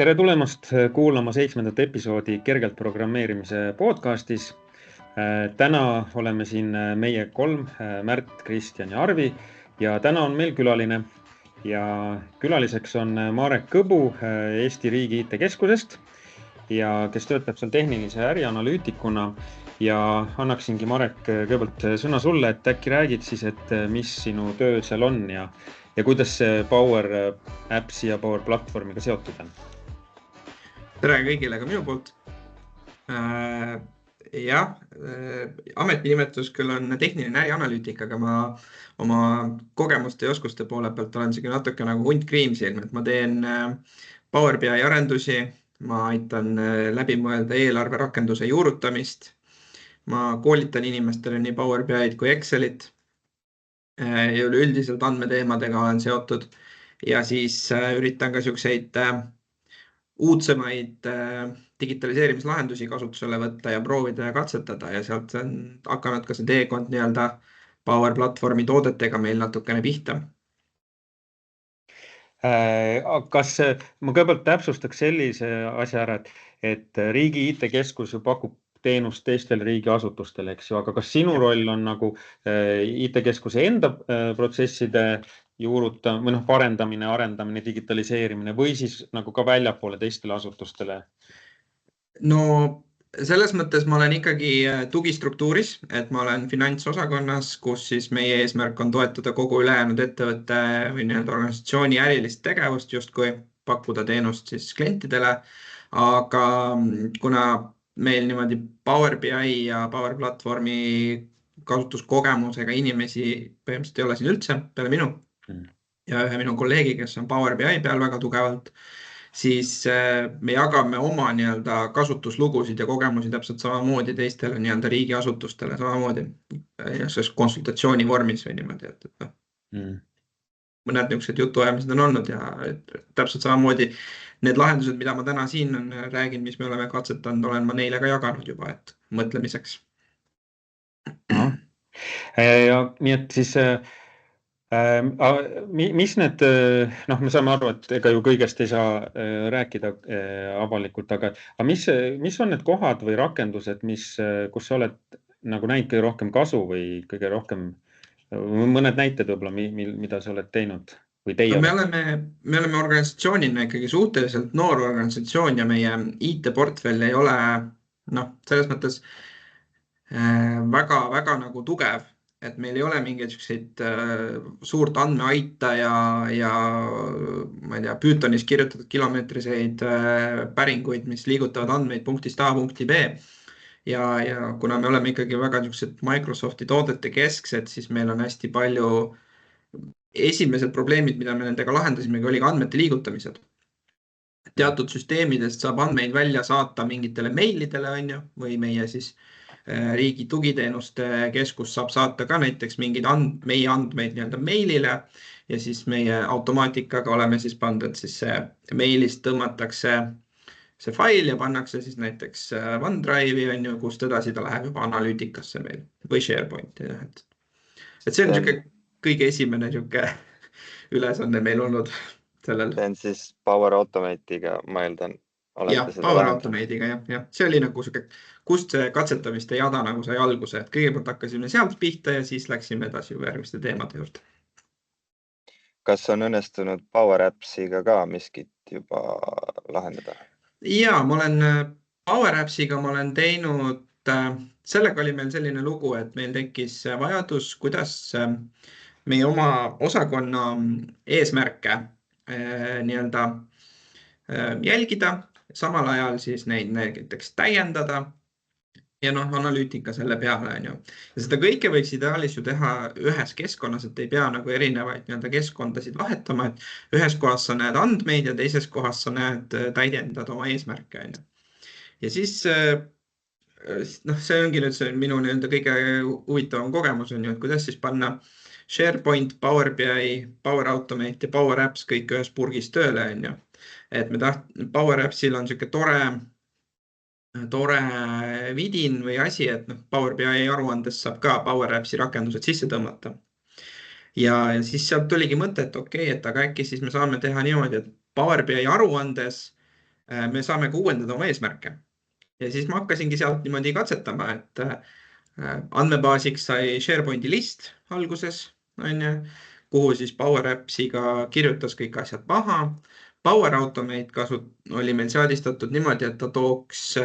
Tere tulemast kuulama 7. episoodi Kergelt programmeerimise podcastis. Täna oleme siin meie 3, Märt, Kristjan ja Arvi, ja täna on meil külaline. Ja külaliseks on Marek Kõbu Eesti Riigi IT-keskusest, ja kes töötab seal tehnilise ärianalüütikuna. Ja annaksingi, Marek, kõigepealt sõna sulle, et äkki räägid siis, et mis sinu töö seal on ja kuidas see Power Appsi ja Power Platformiga seotud on? Tere kõigile ka minu poolt. Ametinimetus küll on tehniline ärianalüütik, aga ma oma kogemuste ja oskuste poole pealt olen siuke natuke nagu hunt kriimsilm, et ma teen Power BI arendusi, ma aitan läbi mõelda eelarverakenduse juurutamist, ma koolitan inimestele nii Power BI'd kui Excelit ja üleüldiselt andmeteemadega olen seotud ja siis üritan ka siukseid uudsemaid digitaliseerimislahendusi kasutusele võtta ja proovida ja katsetada ja sealt on hakanud ka see teekond nii-öelda Power Platformi toodetega meil natukene pihta. Kas ma kõigepealt täpsustaks sellise asja ära, et riigi IT-keskus ju pakub teenust teistele riigiasutustele, eks ju, aga kas sinu roll on nagu IT-keskuse enda protsesside juurutamine, parendamine, arendamine, digitaliseerimine või siis nagu ka väljapoole teistele asutustele? No selles mõttes ma olen ikkagi tugistruktuuris, et ma olen finantsosakonnas, kus siis meie eesmärk on toetada kogu ülejäänud ettevõtte või nii-öelda organisatsiooni ärilist tegevust, justkui pakkuda teenust siis klientidele. Aga kuna meil niimoodi Power BI ja Power Platformi kasutuskogemusega inimesi põhimõtteliselt ei ole siin üldse peale minu ja ühe minu kolleegi, kes on Power BI peal väga tugevalt, siis me jagame oma nii-öelda kasutuslugusid ja kogemusi täpselt samamoodi teistele nii-öelda riigiasutustele samamoodi konsultatsiooni vormis või niimoodi, mõned niisugused jutuajamised on olnud ja täpselt samamoodi need lahendused, mida ma täna siin räägin, mis me oleme katsetanud, olen ma neile ka jaganud juba, et mõtlemiseks. Nii et siis mis need, me saame aru, et ega ju kõigest ei saa rääkida avalikult, aga mis on need kohad või rakendused, kus sa oled nagu näinud kõige rohkem kasu või kõige rohkem, mõned näited võib-olla, mida sa oled teinud või teie? Me oleme organisatsioonina ikkagi suhteliselt noor organisatsioon ja meie IT-portfell ei ole selles mõttes väga nagu tugev, et meil ei ole mingeid suurt andmeaita ja ma ei tea, Pythonis kirjutatud kilomeetriseid päringuid, mis liigutavad andmeid punktist A punkti B. Ja kuna me oleme ikkagi väga Microsofti toodete kesksed, siis meil on hästi palju esimesed probleemid, mida me nendega lahendasime, oli ka andmete liigutamised. Teatud süsteemidest saab andmeid välja saata mingitele meilidele või meie siis riigi tugiteenuste keskus saab saata ka näiteks mingeid meie andmeid nii-öelda meilile ja siis meie automaatikaga oleme siis pandud, et siis meilist tõmmatakse see fail ja pannakse siis näiteks OneDrive'i, kust edasi ta läheb juba analüütikasse meil või SharePointi. Et see on kõige esimene ülesanne meil olnud sellel. See on siis Power Automate'iga, ma eeldan. Jah, Power Automate'iga, jah. See oli nagu kust see katsetamiste jada nagu sai alguse, et kõigepealt hakkasime sealt pihta ja siis läksime edasi järgmiste teemade juurde. Kas on õnnestunud Power Appsiga ka miskit juba lahendada? Jaa, Power Appsiga ma olen teinud, sellega oli meil selline lugu, et meil tekkis vajadus, kuidas meie oma osakonna eesmärke nii-öelda jälgida, samal ajal siis neid näiteks täiendada ja analüütika selle peale. Ja seda kõike võiks ideaalis ju teha ühes keskkonnas, et ei pea nagu erinevaid nii-öelda keskkondasid vahetama, et ühes kohas sa näed andmeid ja teises kohas sa näed täiendad oma eesmärke. Ja siis see ongi nüüd see minu nii-öelda kõige huvitavam kogemus et kuidas siis panna SharePoint, Power BI, Power Automate ja Power Apps kõik ühes purgis tööle. Et Power Appsil on siuke tore vidin või asi, et Power BI aruandes saab ka Power Appsi rakendused sisse tõmmata. Ja siis sealt tuligi mõte, et okei, et aga äkki siis me saame teha niimoodi, et Power BI aruandes me saame ka uuendada oma eesmärke. Ja siis ma hakkasingi sealt niimoodi katsetama, et andmebaasiks sai SharePointi list alguses, kuhu siis Power Appsiga kirjutas kõik asjad maha. Power Automate oli meil seadistatud niimoodi, et ta tooks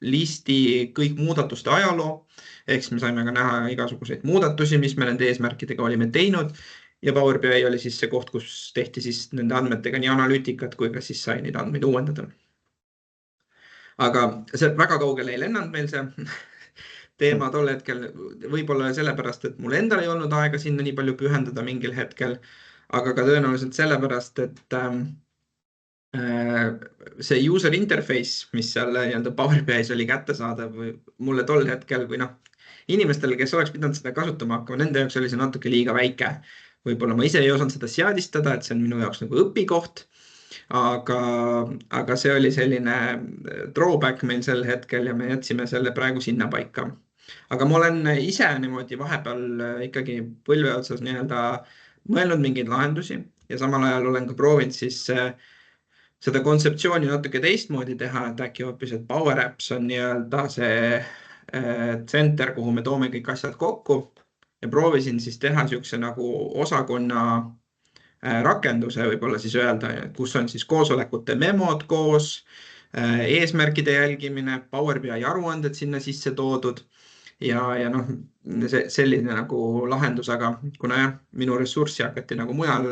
listi kõik muudatuste ajaloo, ehk siis me saime ka näha igasuguseid muudatusi, mis me nende eesmärkidega olime teinud. Ja Power BI oli siis see koht, kus tehti siis nende andmetega nii analüütikat, kui ka siis sai neid andmeid uuendada. Aga see väga kaugele ei lennanud meil see teema tol hetkel, võib-olla sellepärast, et mul endal ei olnud aega sinna nii palju pühendada mingil hetkel, aga ka tõenäoliselt sellepärast, et see user interface, mis seal Power BI's oli kättesaadav mulle tol hetkel või inimestele, kes oleks pidanud seda kasutama hakkama, nende jaoks oli see natuke liiga väike. Võib-olla ma ise ei osanud seda seadistada, et see on minu jaoks nagu õpikoht, aga see oli selline drawback meil sel hetkel ja me jätsime selle praegu sinna paika. Aga ma olen ise niimoodi vahepeal ikkagi põlve otsas mõelnud mingeid lahendusi ja samal ajal olen ka proovinud siis seda kontseptsiooni natuke teistmoodi teha, et äkki hoopis, et Power Apps on see center, kuhu me toome kõik asjad kokku ja proovisin siis teha siukse nagu osakonna rakenduse võib-olla siis öelda, kus on siis koosolekute memod koos, eesmärkide jälgimine, Power BI aruanded sinna sisse toodud ja selline nagu lahendus, aga kuna minu ressurssi hakati nagu mujal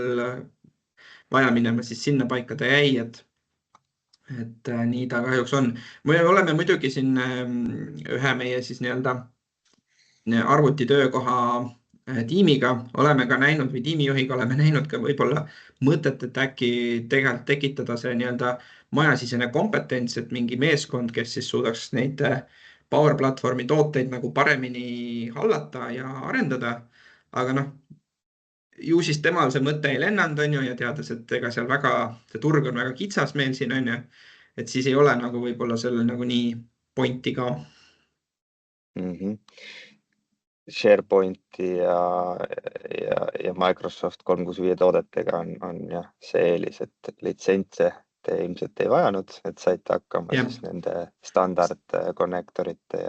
vaja minema, siis sinna paika ta jäi, et nii ta kahjuks on. Me oleme muidugi siin ühe meie siis arvutitöökoha tiimiga oleme ka näinud või tiimijuhiga oleme näinud ka võib-olla mõtet, et äkki tegelikult tekitada see majasisene kompetents, et mingi meeskond, kes siis suudaks neid Power Platformi tooteid nagu paremini hallata ja arendada. Aga ju siis temal see mõte ei lennanud, ja teades, et ega seal see turg on väga kitsas meil siin, et siis ei ole nagu võib-olla sellel nagu nii pointi ka. SharePointi ja Microsoft 365 toodetega on jah see eelis, et litsentse te ilmselt ei vajanud, et saite hakkama siis nende standardkonnektorite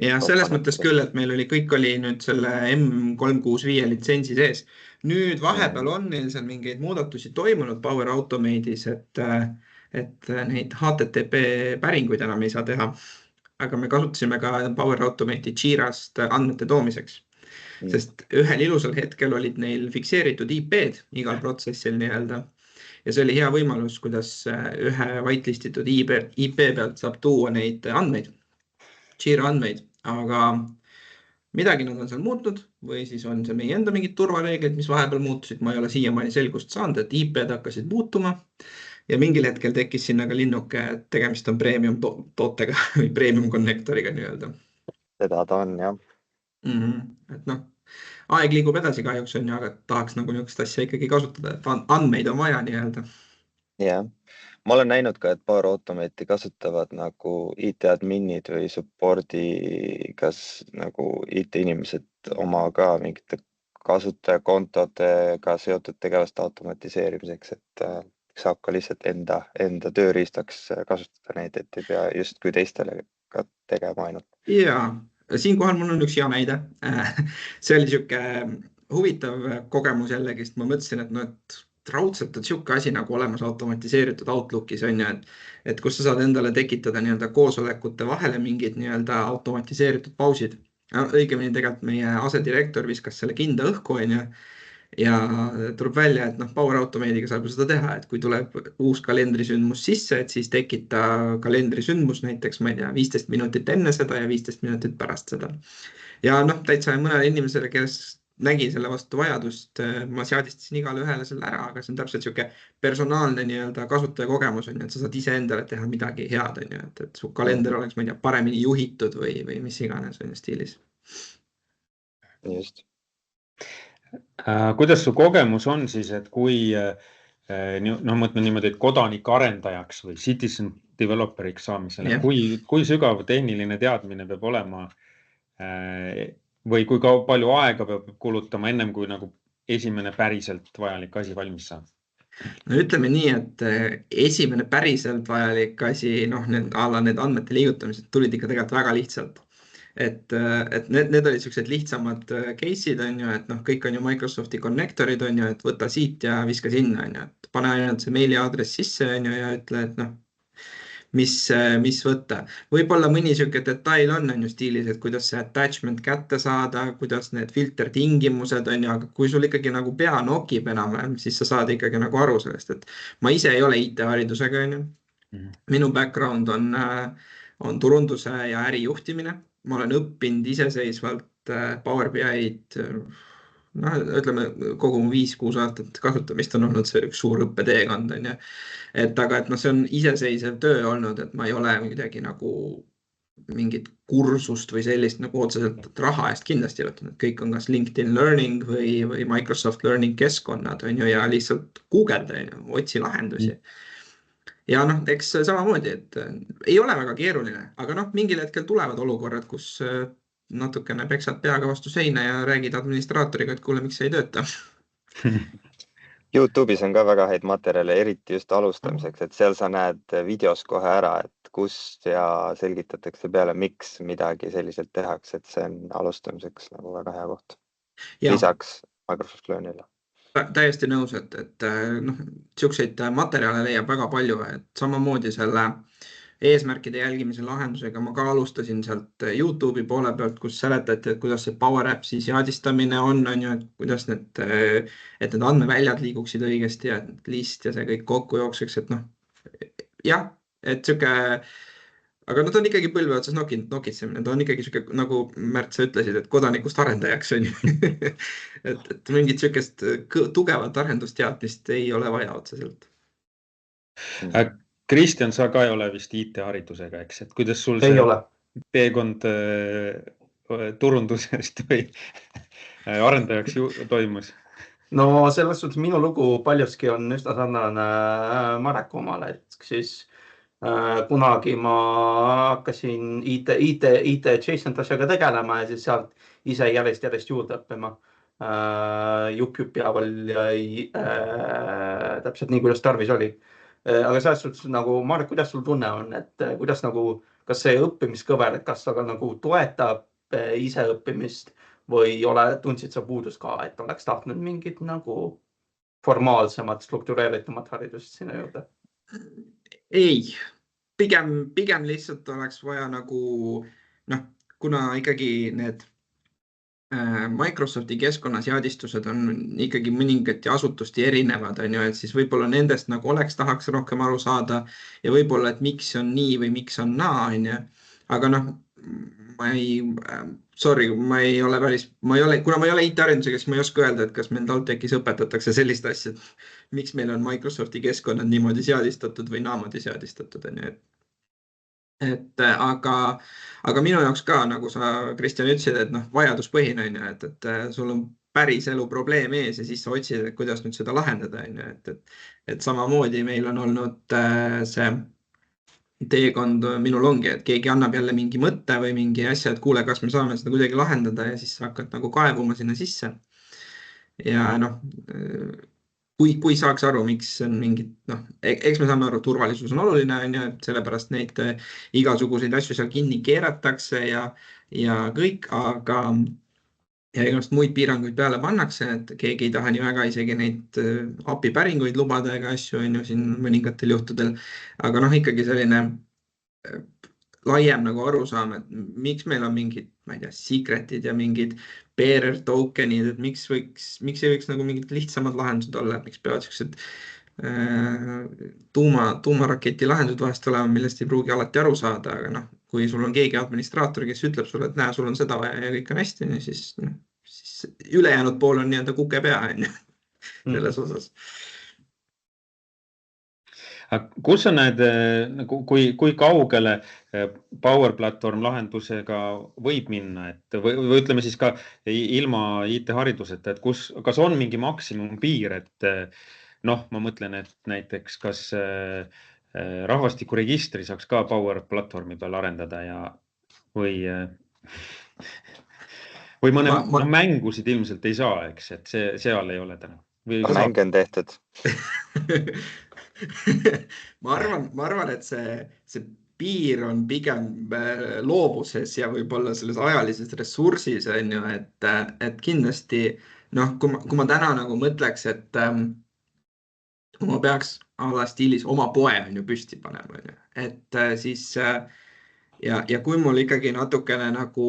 ja selles mõttes küll, et meil kõik oli nüüd selle M365 litsentsi sees. Nüüd vahepeal on neil seal mingeid muudatusi toimunud Power Automate'is, et neid HTTP päringuid enam ei saa teha. Aga me kasutasime ka Power Automate'i Jira's andmete toomiseks, sest ühel ilusal hetkel olid neil fikseeritud IP-d igal protsessil ja see oli hea võimalus, kuidas ühe whitelistitud IP pealt saab tuua neid andmeid, Jira andmeid, aga midagi nad on seal muutnud või siis on see meie enda mingid turvareeglid, mis vahepeal muutusid, ma ei ole siiamaani selgust saanud, et IP-d hakkasid muutuma. Ja mingil hetkel tekkis sinna ka linnuke, et tegemist on premium tootega või premium konnektoriga Seda ta on, jah. Et aeg liigub edasi kahjuks aga tahaks nagu niisugust asja ikkagi kasutada, et andmeid on vaja Jah. Ma olen näinud ka, et Power Automate'i kasutavad nagu IT-adminid või supporti, kas nagu IT-inimesed oma ka mingite kasutajakontodega seotud tegevuste automatiseerimiseks, et saab ka lihtsalt enda tööriistaks kasutada neid, et ei pea justkui teistele ka tegema ainult. Ja siinkohal mul on üks hea näide. See oli siuke huvitav kogemus jällegi, ma mõtlesin, et raudselt on siuke asi nagu olemas automatiseeritud Outlookis, et kus sa saad endale tekitada koosolekute vahele mingid automatiseeritud pausid. Õigemini tegelikult meie asedirektor viskas selle kinda õhku, ja tuleb välja, et Power Automate'iga saab seda teha, et kui tuleb uus kalendrisündmus sisse, et siis tekita kalendrisündmus näiteks, ma ei tea, 15 minutit enne seda ja 15 minutit pärast seda. Ja täitsa mõnele inimesele, kes nägi selle vastu vajadust, ma seadistasin igale ühele selle ära, aga see on täpselt siuke personaalne kasutajakogemus, et sa saad ise endale teha midagi head, et su kalender oleks, ma ei tea, paremini juhitud või mis iganes stiilis. Just. Kuidas su kogemus on siis, et kui mõtlen niimoodi, et kodanikuarendajaks või citizen developeriks saamisele, kui sügav tehniline teadmine peab olema või kui palju aega peab kulutama ennem, kui nagu esimene päriselt vajalik asi valmis saab? no ütleme nii, et esimene päriselt vajalik asi, noh, need andmete liigutamised tulid ikka tegelikult väga lihtsalt. Et need olid sellised lihtsamad case'id, on ju, et noh, kõik on ju Microsofti connectorid, on ju, et võta siit ja viska sinna, on ju, et pane ainult see meiliaadress sisse, on ju, ja ütle, et noh, mis võtta. Võib-olla mõni sihuke detail on ju stiilis, et kuidas see attachment kätte saada, kuidas need filtertingimused on ju, aga kui sul ikkagi nagu pea nokib enam-vähem, siis sa saad ikkagi nagu aru sellest, et ma ise ei ole IT-haridusega, on ju. Minu background on turunduse ja ärijuhtimine. Ma olen õppinud iseseisvalt Power BI-d, noh, ütleme kogu 5-6 aastat kasutamist on olnud see üks suur õppeteekond, on ju. Aga noh, see on iseseisev töö olnud, et ma ei ole midagi nagu mingit kursust või sellist nagu otseselt raha eest kindlasti võtnud, et kõik on kas LinkedIn Learning või Microsoft Learning keskkonnad, on ju, ja lihtsalt guugelda, on ju, otsi lahendusi. Ja noh, eks samamoodi, et ei ole väga keeruline, aga noh, mingil hetkel tulevad olukorrad, kus natukene peksad peaga vastu seina ja räägid administraatoriga, et kuule, miks see ei tööta. YouTube'is on ka väga häid materjale, eriti just alustamiseks, et seal sa näed videos kohe ära, et kust ja selgitatakse peale, miks midagi selliselt tehakse, et see on alustamiseks nagu väga hea koht. Lisaks Microsoft Learnile. Täiesti nõus, et noh, siukseid materjale leiab väga palju, et samamoodi selle eesmärkide jälgimise lahendusega ma ka alustasin sealt YouTube'i poole pealt, kus seletati, et kuidas see Power Appsi seadistamine on ju, et kuidas et need andmeväljad liiguksid õigesti ja list ja see kõik kokku jookseks, et noh, jah, et siuke, aga nad on ikkagi põlve otsas nokitsemine, ta on ikkagi siuke, nagu Märt, sa ütlesid, et kodanikust arendajaks on ju. et mingit siukest tugevat arhendusteadmist ei ole vaja otseselt. Kristjan, sa ka ei ole vist IT-haridusega, eks, et kuidas sul see teekond turundusest või arendajaks toimus? No selles suhtes minu lugu paljuski on üsna sarnane Mareku omale, et siis kunagi ma hakkasin IT adjacent asjaga tegelema ja siis sealt ise järjest juurde õppima. Jupp jaaval jäi täpselt nii, kuidas tarvis oli. Aga selles suhtes nagu, Marek, kuidas sul tunne on, et kuidas nagu, kas see õppimiskõver, kas aga nagu toetab ise õppimist või tundsid sa puudust ka, et oleks tahtnud mingit nagu formaalsemat, struktureeritumat haridust sinna juurde? Ei, pigem lihtsalt oleks vaja nagu, noh, kuna ikkagi need Microsofti keskkonnaseadistused on ikkagi mõningati asutusti erinevad, on ju, et siis võib-olla nendest nagu tahaks rohkem aru saada ja võib-olla, et miks on nii või miks on naa, on ju. Aga noh, ma ei ole, kuna ma ei ole IT-arendusega, siis ma ei oska öelda, et kas meil TalTechis õpetatakse sellist asja, et miks meil on Microsofti keskkonnad niimoodi seadistatud või naamoodi seadistatud, on ju. Aga minu jaoks ka, nagu sa, Kristjan, ütlesid, et noh, vajaduspõhine on ju, et sul on päris elu probleem ees ja siis sa otsid, et kuidas nüüd seda lahendada, on ju, et samamoodi meil on olnud see teekond minul ongi, et keegi annab jälle mingi mõtte või mingi asja, et kuule, kas me saame seda kuidagi lahendada ja siis sa hakkad nagu kaevuma sinna sisse. Ja noh, kui saaks aru, miks on mingid, noh, eks me saame aru, turvalisus on oluline, on ju, et sellepärast neid igasuguseid asju seal kinni keeratakse ja kõik, aga ja igast muid piiranguid peale pannakse, et keegi ei taha nii väga isegi neid API päringuid lubada ega asju, on ju, siin mõningatel juhtudel, aga noh, ikkagi selline laiem nagu arusaam, et miks meil on mingid, ma ei tea, secret'id ja mingid bearer token'id, et miks ei võiks nagu mingid lihtsamad lahendused olla, et miks peavad sellised tuumaraketi lahendused vahest olema, millest ei pruugi alati aru saada, aga noh, kui sul on keegi administraator, kes ütleb sulle, et näe, sul on seda vaja ja kõik on hästi, siis ülejäänud pool on nii-öelda kuke pea, on ju, selles osas. Kus sa näed, kui kaugele Power Platform lahendusega võib minna, et või ütleme siis ka ilma IT-hariduseta, et kas on mingi maksimumpiir, et noh, ma mõtlen, et näiteks kas rahvastikuregistri saaks ka Power Platformi peal arendada või mõne mängusid ilmselt ei saa, eks, et seal ei ole täna. Mäng on tehtud. ma arvan, et see piir on pigem loobuses ja võib-olla selles ajalises ressursis on ju, et kindlasti noh, kui ma täna nagu mõtleks, et kui ma peaks a la stiilis oma poe on ju püsti panema, on ju, et siis ja kui mul ikkagi natukene nagu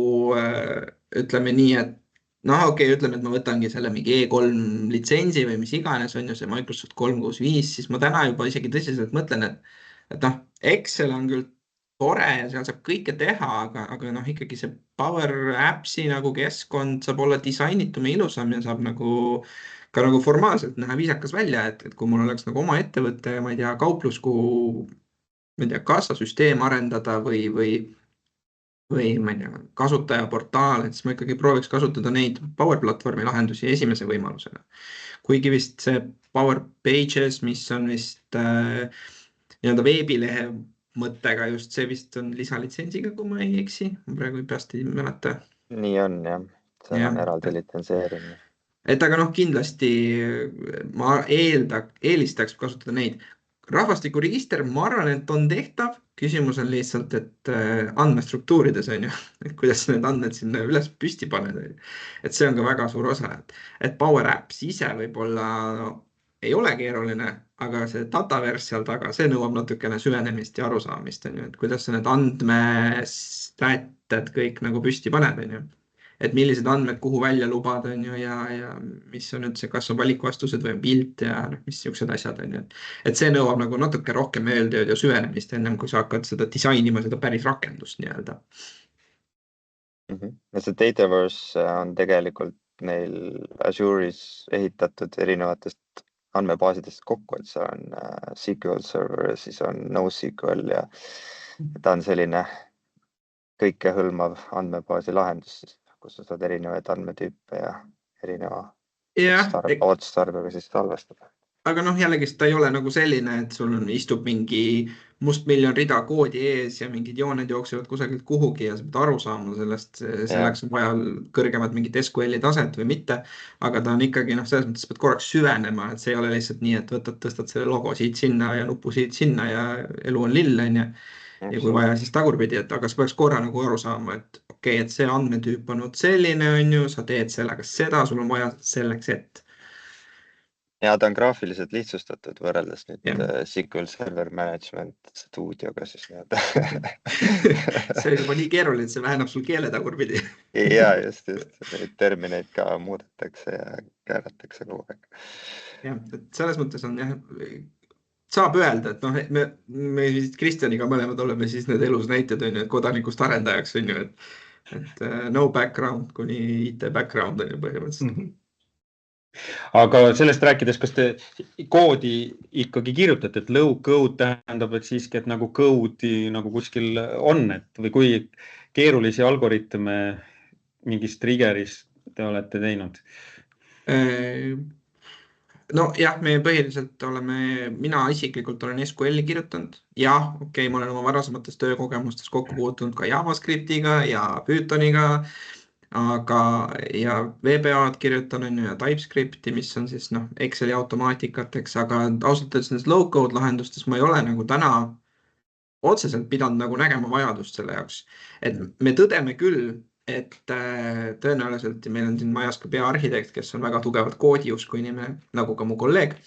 ütleme nii, et noh, okei, ütleme, et ma võtangi selle mingi E3 litsentsi või mis iganes on ju see Microsoft 365, siis ma täna juba isegi tõsiselt mõtlen, et noh, Excel on küll tore ja seal saab kõike teha, aga noh, ikkagi see Power Appsi nagu keskkond saab olla disainitum ja ilusam ja saab nagu ka nagu formaalselt näha viisakas välja, et kui mul oleks nagu oma ettevõte, ma ei tea, kauplus, kuhu ma ei tea, kassasüsteem arendada või ma ei tea, kasutajaportaal, et siis ma ikkagi prooviks kasutada neid Power Platformi lahendusi esimese võimalusena. Kuigi vist see Power Pages, mis on vist nii-öelda veebilehe mõttega just, see vist on lisalitsensiga, kui ma ei eksi, ma praegu peast ei mäleta. Nii on jah, see on eraldi litsenseerimine. Et aga noh, kindlasti ma eelistaks kasutada neid. Rahvastikuregister, ma arvan, et on tehtav. Küsimus on lihtsalt, et andmestruktuurides on ju, et kuidas need andmed sinna üles püsti paned. Et see on ka väga suur osa, et Power Apps ise võib-olla ei ole keeruline, aga see dataverse seal taga, see nõuab natukene süvenemist ja arusaamist, on ju, et kuidas sa need andmesätted kõik nagu püsti paned, on ju. Et millised andmed kuhu välja lubad, on ju, ja mis on üldse, kas on valikvastused või pilt ja mis niisugused asjad, on ju. Et see nõuab nagu natuke rohkem eeltööd ja süvenemist ennem, kui sa hakkad seda disainima, seda päris rakendust nii-öelda. Ja see Dataverse on tegelikult neil Azure'is ehitatud erinevatest andmebaasidest kokku, et see on SQL Server, siis on NoSQL ja ta on selline kõikehõlmav andmebaasi lahendus, kus sa saad erinevaid andmetüüpe ja erineva otstarbega siis salvestada. Aga noh, jällegi ta ei ole nagu selline, et sul istub mingi mustmiljon rida koodi ees ja mingid jooned jooksevad kusagilt kuhugi ja sa pead aru saama sellest, selleks on vaja kõrgemat mingit SQL-i taset või mitte. Aga ta on ikkagi, noh, selles mõttes pead korraks süvenema, et see ei ole lihtsalt nii, et tõstad selle logo siit sinna ja nupu siit sinna ja elu on lill, on ju. Ja kui vaja, siis tagurpidi, et aga sa peaks korra nagu aru saama, et okei, et see andmetüüp on selline, on ju, sa teed sellega seda, sul on vaja selleks, et. Ja ta on graafiliselt lihtsustatud võrreldes nüüd SQL Server Management Studioga siis nii-öelda. See on juba nii keeruline, et see väheneb sul keele tagurpidi. Ja just. Neid termineid ka muudetakse ja kääratakse kogu aeg. Ja, et selles mõttes on jah, saab öelda, et noh, me Kristjaniga mõlemad oleme siis need elus näited, on ju, et kodanikust arendajaks on ju, et no background kuni IT background on ju põhimõtteliselt. Aga sellest rääkides, kas te koodi ikkagi kirjutate, et low code tähendab, et siiski, et nagu code'i nagu kuskil on, et või kui keerulisi algoritme mingist triggerist te olete teinud? No jah, me põhiliselt mina isiklikult olen SQL-i kirjutanud. Jah, okei, ma olen oma varasemates töökogemustes kokku puutunud ka JavaScriptiga ja Pythoniga, ja VBA-d kirjutan ja TypeScripti, mis on siis Exceli automaatikateks, aga ausalt öeldes nendes low-code lahendustes ma ei ole nagu täna otseselt pidanud nagu nägema vajadust selle jaoks. Et me tõdeme küll, et tõenäoliselt meil on siin majas ka peaarhitekt, kes on väga tugevat koodiusku inimene, nagu ka mu kolleeg.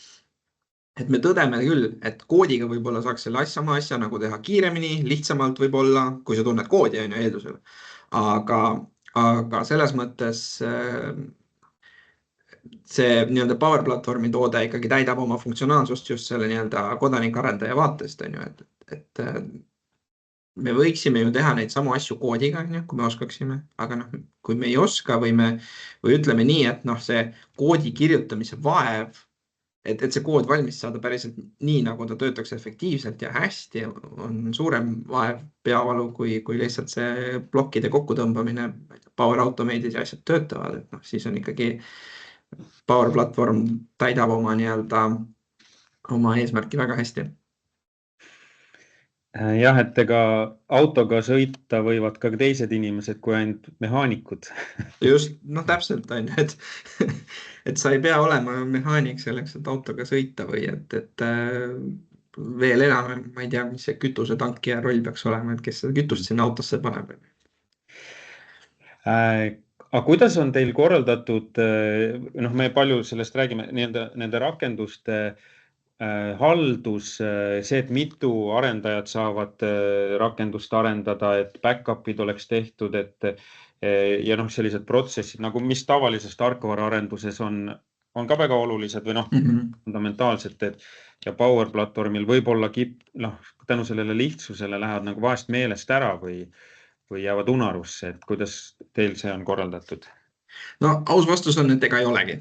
Et me tõdeme küll, et koodiga võib-olla saaks selle sama asja nagu teha kiiremini, lihtsamalt võib-olla, kui sa tunned koodi on ju eeldusel. Aga selles mõttes see nii-öelda Power Platformi toode ikkagi täidab oma funktsionaalsust just selle nii-öelda kodanikarendaja vaatest, on ju, et me võiksime ju teha neid samu asju koodiga, kui me oskaksime, aga kui me ei oska või ütleme nii, et see koodi kirjutamise vaev, et see kood valmis saada päriselt nii, nagu ta töötaks efektiivselt ja hästi, on suurem vaev peavalu, kui lihtsalt see plokkide kokkutõmbamine, Power Automate'id ja asjad töötavad, et siis on ikkagi Power Platform täidab oma eesmärki väga hästi. Jah, et ega autoga sõita võivad ka teised inimesed kui ainult mehaanikud. Just, noh täpselt on, et sa ei pea olema mehaanik selleks, et autoga sõita või et veel enam, ma ei tea, mis see kütusetankija roll peaks olema, et kes seda kütust sinna autosse paneb. Aga kuidas on teil korraldatud, me palju sellest räägime, nende rakenduste haldus, see, et mitu arendajat saavad rakendust arendada, et back-up'id oleks tehtud, ja sellised protsessid, nagu mis tavalises tarkvaraarenduses on ka väga olulised või fundamentaalselt, ja Power platvormil võib-olla tänu sellele lihtsusele lähevad nagu vahest meelest ära või jäävad unarusse, et kuidas teil see on korraldatud? No aus vastus on, et ega ei olegi.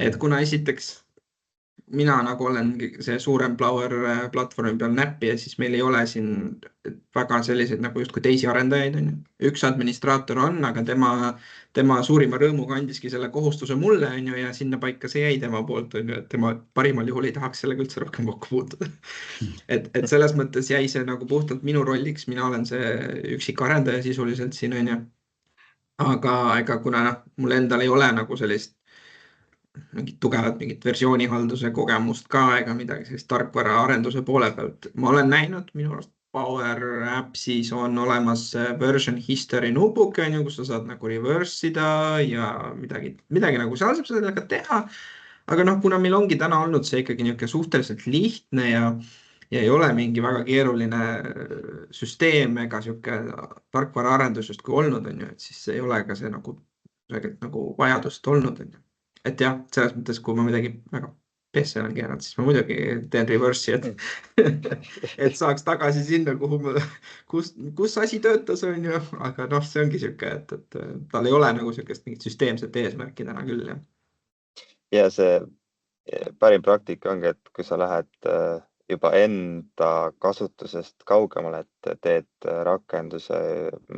Et kuna esiteks mina nagu olen see suurem Power platvormi peal näppi ja siis meil ei ole siin väga selliseid nagu justkui teisi arendajaid. Üks administraator on, aga tema suurima rõõmuga andiski selle kohustuse mulle ja sinna paika see jäi tema poolt, et tema parimal juhul ei tahaks sellega üldse rohkem kokku puutuda. Et selles mõttes jäi see nagu puhtalt minu rolliks, mina olen see üksik arendaja sisuliselt siin. Aga kuna mul endal ei ole nagu sellist mingit versioonihalduse kogemust ka ega midagi sellist tarkvara arenduse poole pealt. Ma olen näinud, minu arust Power Appsis on olemas version history notebook, kus sa saad nagu reverse ida ja midagi nagu seal saab sellega teha. Aga kuna meil ongi täna olnud see ikkagi suhteliselt lihtne ja ei ole mingi väga keeruline süsteem ega tarkvara arendus just kui olnud, et siis ei ole ka see nagu vajadust olnud. Et jah, selles mõttes, kui ma midagi väga pesse olen keeranud, siis ma muidugi teen reverse'i, et saaks tagasi sinna, kus asi töötas, aga see ongi siuke, et tal ei ole nagu siukest mingit süsteemset eesmärki täna küll. Ja see parim praktika ongi, et kui sa lähed juba enda kasutusest kaugemale, et teed rakenduse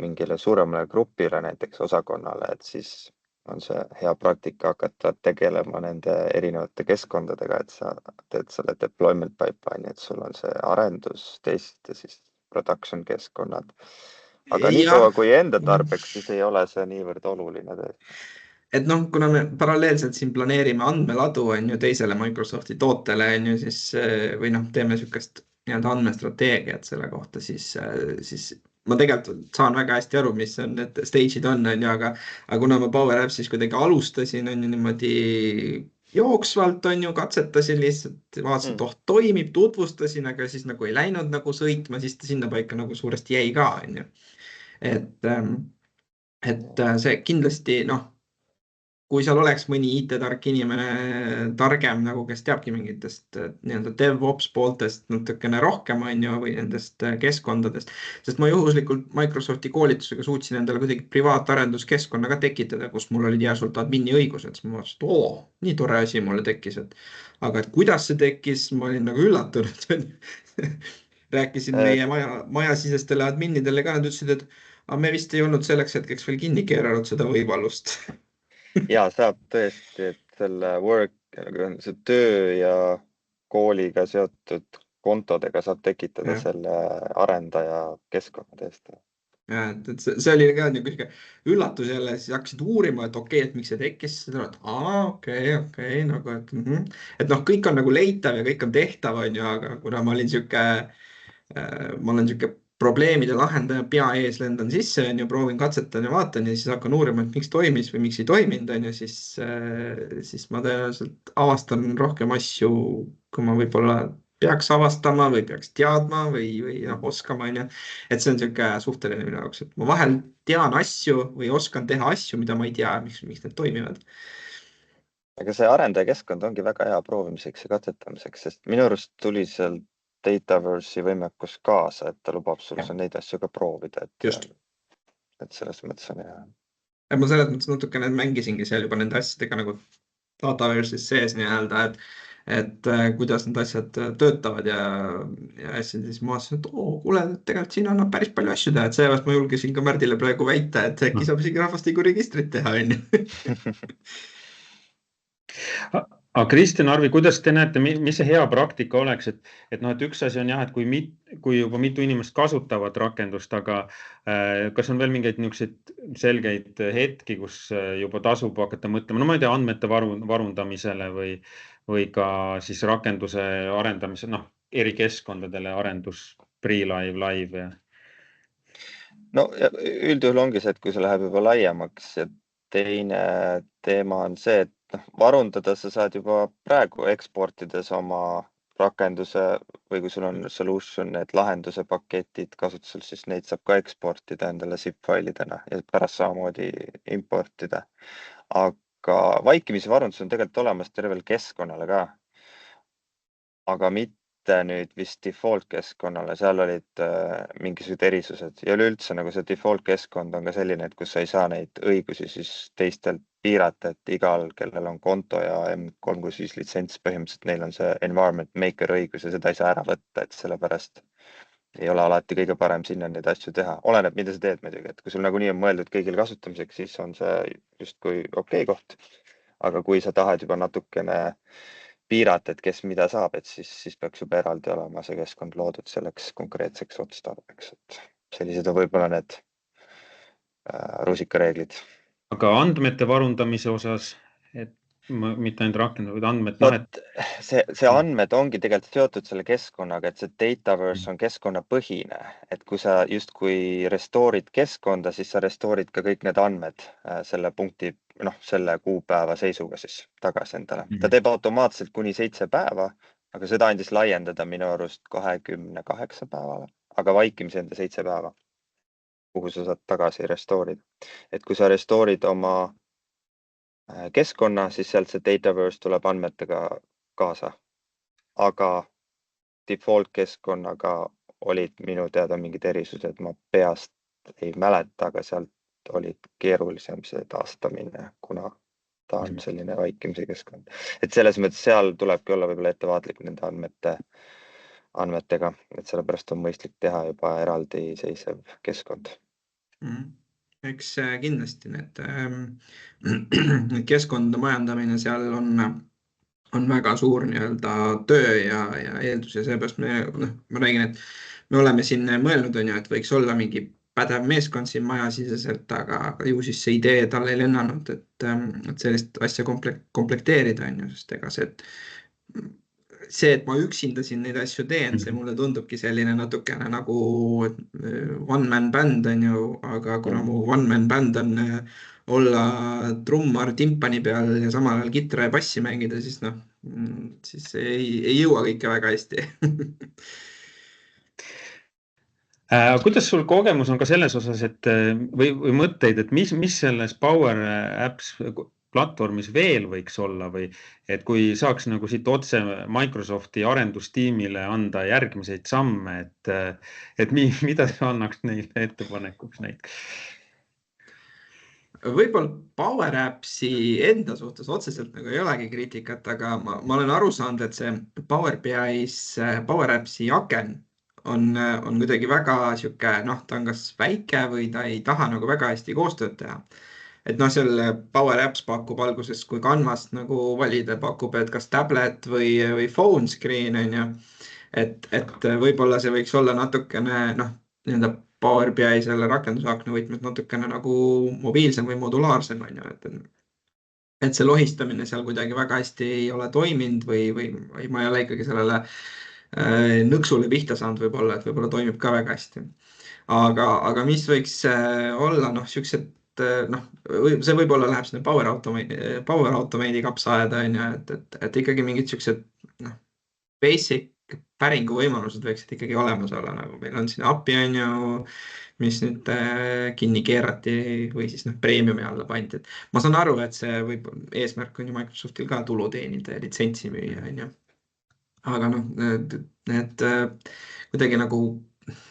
mingile suuremale grupile, näiteks osakonnale, et siis on see hea praktika hakata tegelema nende erinevate keskkondadega, et sa teed selle deployment pipeline, et sul on see arendus, test ja siis production keskkonnad. Aga nii kaua kui enda tarbeks, siis ei ole see niivõrd oluline. Et kuna me paralleelselt siin planeerime andmeladu teisele Microsofti tootele, siis või teeme siukest andmestrateegiat selle kohta, siis ma tegelikult saan väga hästi aru, mis on need stage'id on, aga kuna ma Power Appsis kuidagi alustasin, niimoodi jooksvalt, katsetasin lihtsalt, vaatasin, et toimib, tutvustasin, aga siis nagu ei läinud nagu sõitma, siis ta sinna paika nagu suuresti jäi ka. Et see kindlasti, kui seal oleks mõni IT-tark inimene targem, kes teabki mingitest DevOps pooltest natukene rohkem või nendest keskkondadest, sest ma juhuslikult Microsofti koolitusega suutsin endale kuidagi privaatarenduskeskkonna ka tekitada, kus mul olid järsult admini õigused, siis ma vaatasin, et nii tore asi mulle tekkis, aga kuidas see tekkis, ma olin nagu üllatunud. Rääkisin meie majasisestele adminidele ka, nad ütlesid, et me vist ei olnud selleks hetkeks veel kinni keeranud seda võimalust. Ja saab tõesti, et selle see töö ja kooliga seotud kontodega saab tekitada selle arendaja keskkonna tõesti. Ja, et see oli ka niisugune üllatus jälle, siis hakkasid uurima, et okei, et miks see tekkis, et okei, nagu, et kõik on nagu leitav ja kõik on tehtav, aga kuna ma olen siuke probleemide lahendaja, pea ees lendan sisse, proovin katsetan ja vaatan ja siis hakkan uurima, et miks toimis või miks ei toiminud, siis ma tõenäoliselt avastan rohkem asju, kui ma võib-olla peaks avastama või peaks teadma või oskama. Et see on siuke suhteline minu jaoks, et ma vahel tean asju või oskan teha asju, mida ma ei tea, miks need toimivad. Aga see arendajakeskkond ongi väga hea proovimiseks ja katsetamiseks, sest minu arust tuli seal Dataverse'i võimekus kaasa, et ta lubab sul neid asju ka proovida. Et selles mõttes on hea. Ma selles mõttes natukene mängisingi seal juba nende asjadega nagu Dataverse'is sees et kuidas need asjad töötavad ja siis ma vaatasin, et kuule, tegelikult siin annab päris palju asju teha, et seepärast ma julgesin ka Märdile praegu väita, et äkki saab isegi rahvastikuregistrit teha. Aga Kristjan, Arvi, kuidas te näete, mis see hea praktika oleks, et üks asi on jah, et kui juba mitu inimest kasutavad rakendust, aga kas on veel mingeid niisuguseid selgeid hetki, kus juba tasub hakata mõtlema, no ma ei tea, andmete varundamisele või ka siis rakenduse arendamise, eri keskkondadele arendus, pre-live, live ja. No üldjuhul ongi see, et kui see läheb juba laiemaks ja teine teema on see, et varundada sa saad juba praegu eksportides oma rakenduse või kui sul on solution, need lahenduse paketid kasutusel, siis neid saab ka eksportida endale zip-failidena ja pärast samamoodi importida. Aga vaikimise varundus on tegelikult olemas tervel keskkonnale ka. Aga mitte nüüd vist default keskkonnale, seal olid mingisugused erisused ja üleüldse nagu see default keskkond on ka selline, et kus sa ei saa neid õigusi siis teistelt piirata, et igal, kellel on konto ja M365 litsents, põhimõtteliselt neil on see environment maker õigus ja seda ei saa ära võtta, et sellepärast ei ole alati kõige parem sinna neid asju teha. Oleneb, mida sa teed muidugi, et kui sul nagunii on mõeldud kõigil kasutamiseks, siis on see justkui okei koht. Aga kui sa tahad juba natukene piirata, et kes mida saab, et siis peaks juba eraldi olema see keskkond loodud selleks konkreetseks otstarbeks. Et sellised on võib-olla need rusikareeglid. Aga andmete varundamise osas, et mitte ainult rakendada, vaid andmed. See andmed ongi tegelikult seotud selle keskkonnaga, et see Dataverse on keskkonnapõhine, et kui sa justkui restore'id keskkonda, siis sa restore'id ka kõik need andmed selle punkti, selle kuupäeva seisuga siis tagasi endale. Ta teeb automaatselt kuni 7 päeva, aga seda andis laiendada minu arust 28 päevale, aga vaikimise enda 7 päeva, kuhu sa saad tagasi restore'ida. Et kui sa restore'id oma keskkonna, siis sealt see Dataverse tuleb andmetega kaasa. Aga default keskkonnaga olid minu teada mingid erisused, ma peast ei mäleta, aga sealt olid keerulisem see taastamine, kuna ta on selline vaikimise keskkond. Et selles mõttes seal tulebki olla võib-olla ettevaatlik nende andmetega, et sellepärast on mõistlik teha juba eraldi seisev keskkond. Eks kindlasti need keskkonna majandamine seal on väga suur töö ja eeldus ja seepärast ma räägin, et me oleme siin mõelnud, et võiks olla mingi pädev meeskond siin majasiseselt, aga ju siis see idee tal ei lennanud, et sellist asja komplekteerida, sest ega see, et ma üksinda siin neid asju teen, see mulle tundubki selline natukene nagu one-man band, aga kuna mu one-man band on olla trummar timpani peal ja samal ajal kitra ja bassi mängida, siis ei jõua kõike väga hästi. Kuidas sul kogemus on ka selles osas, või mõtteid, et mis selles Power Apps platvormis veel võiks olla või et kui saaks nagu siit otse Microsofti arendustiimile anda järgmiseid samme, et mida sa annaks neile ettepanekuks näiteks? Võib-olla Power Appsi enda suhtes otseselt nagu ei olegi kriitikat, aga ma olen aru saanud, et see Power Appsi aken on kuidagi väga siuke, ta on kas väike või ta ei taha nagu väga hästi koostööd teha. Et selle Power Apps pakub alguses, kui Canvast nagu valida, pakub, et kas tablet või phone screen, et võib-olla see võiks olla natukene, Power BI selle rakendusakna võtmes natukene nagu mobiilsem või modulaarsem, et see lohistamine seal kuidagi väga hästi ei ole toiminud või ma ei ole ikkagi sellele nõksule pihta saanud võib-olla, et võib-olla toimib ka väga hästi. Aga mis võiks olla, siuksed, see võib-olla läheb sinna Power Automate'i kapsaaeda, et ikkagi mingid siuksed basic päringu võimalused võiksid ikkagi olemas olla, nagu meil on siin API, mis nüüd kinni keerati või siis premiumi alla pandi. Ma saan aru, et see eesmärk on ju Microsoftil ka tulu teenida ja litsentsi müüa, aga need kuidagi nagu,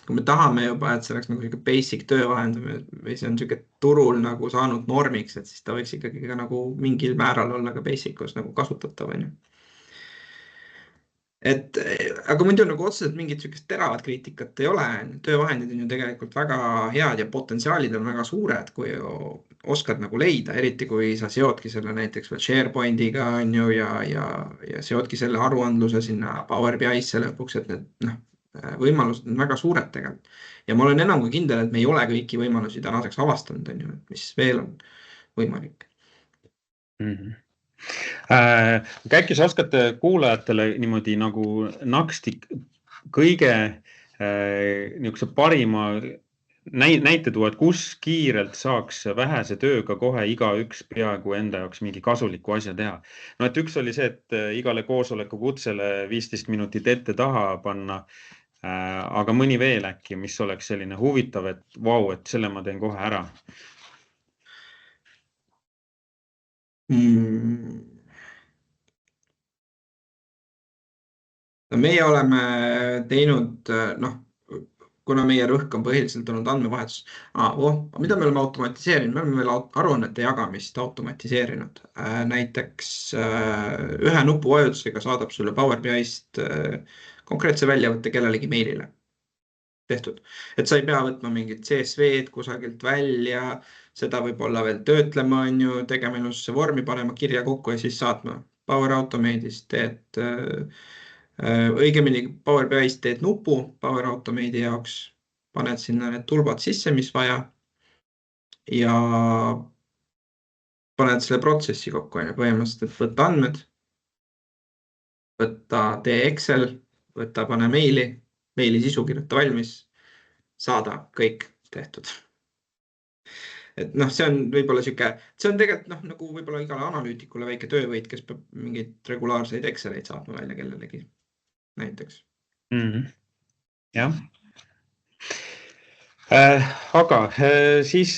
kui me tahame juba, et see oleks nagu basic töövahend või see on turul nagu saanud normiks, et siis ta võiks ikkagi ka nagu mingil määral olla ka basicus nagu kasutatav. Aga muidu nagu otseselt mingit teravat kriitikat ei ole. Töövahendid on ju tegelikult väga head ja potentsiaalid on väga suured, oskad nagu leida, eriti kui sa seodki selle näiteks veel SharePointiga on ju ja seodki selle aruandluse sinna Power BI-sse lõpuks, et need võimalused on väga suured tegelikult. Ja ma olen enam kui kindel, et me ei ole kõiki võimalusi tänaseks avastanud, on ju, mis veel on võimalik. Äkki sa oskate kuulajatele niimoodi nagu naksti kõige niisuguse parima näite tuua, et kus kiirelt saaks vähese tööga kohe igaüks peaaegu enda jaoks mingi kasuliku asja teha. No et üks oli see, et igale koosoleku kutsele 15 minutit ette taha panna, aga mõni veel äkki, mis oleks selline huvitav, et vau, et selle ma teen kohe ära. No meie oleme teinud, kuna meie rõhk on põhiliselt olnud andmevahetus. Mida me oleme automatiseerinud? Me oleme veel aruannete jagamist automatiseerinud. Näiteks ühe nupuvajutusega saadab sulle Power BI-st konkreetse väljavõtte kellelegi meilile tehtud. Et sa ei pea võtma mingit CSV-d kusagilt välja, seda võib-olla veel töötlema, on ju, tegema ilusse vormi, panema kirja kokku ja siis saatma. Power Automate'ist teed õigemini Power BI-st teed nupu Power Automate'i jaoks, paned sinna need tulbad sisse, mis vaja ja paned selle protsessi kokku, põhimõtteliselt, et võtta andmed, tee Excel, pane meili sisu kirjuta valmis, saada kõik tehtud. Et see on võib-olla see on tegelikult nagu võib-olla igale analüütikule väike töövõit, kes peab mingeid regulaarseid Exceleid saatma välja kellelegi. Näiteks. Jah. Aga siis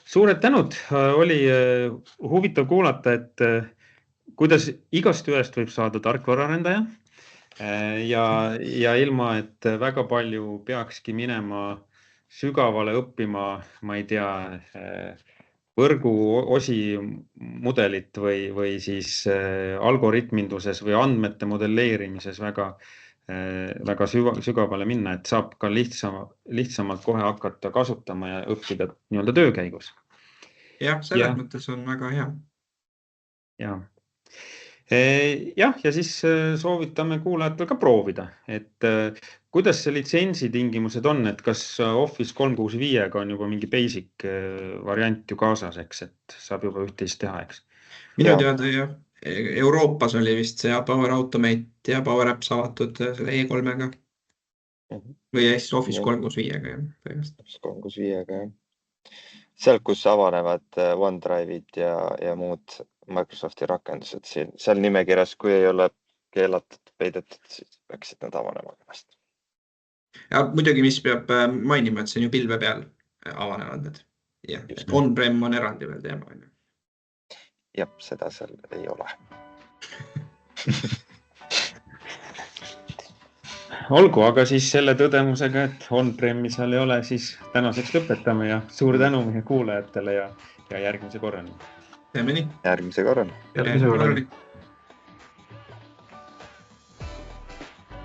suured tänud, oli huvitav kuulata, et kuidas igast ühest võib saada tarkvaraarendaja ja ilma, et väga palju peakski minema sügavale õppima, ma ei tea, võrgu osi mudelit või siis algoritminduses või andmete modelleerimises väga sügavale minna, et saab ka lihtsamalt kohe hakata kasutama ja õppida nii-öelda töö käigus. Jah, selles mõttes on väga hea. Ja siis soovitame kuulajatel ka proovida, et kuidas see litsentsi tingimused on, et kas Office 365 on juba mingi basic variant ju kaasas, eks, et saab juba üht-teist teha, eks? Minu teada jah. Euroopas oli vist see Power Automate ja Power Apps avatud selle E3-ga. Või siis Office 365-ga. Office 365-ga, jah. Seal, kus avanevad OneDrive'id ja muud Microsofti rakendused siin. Seal nimekirjas, kui ei ole keelatud, peidetud, siis peaksid nad avanema ennast. Ja muidugi, mis peab mainima, et see on ju pilve peal avanevad need. On-prem on eraldi veel teema. Jah, seda seal ei ole. Olgu, aga siis selle tõdemusega, et on-premi seal ei ole, siis tänaseks lõpetame ja suur tänu meie kuulajatele ja järgmise korrani. Teeme nii. Järgmise korrani. Järgmise korrani.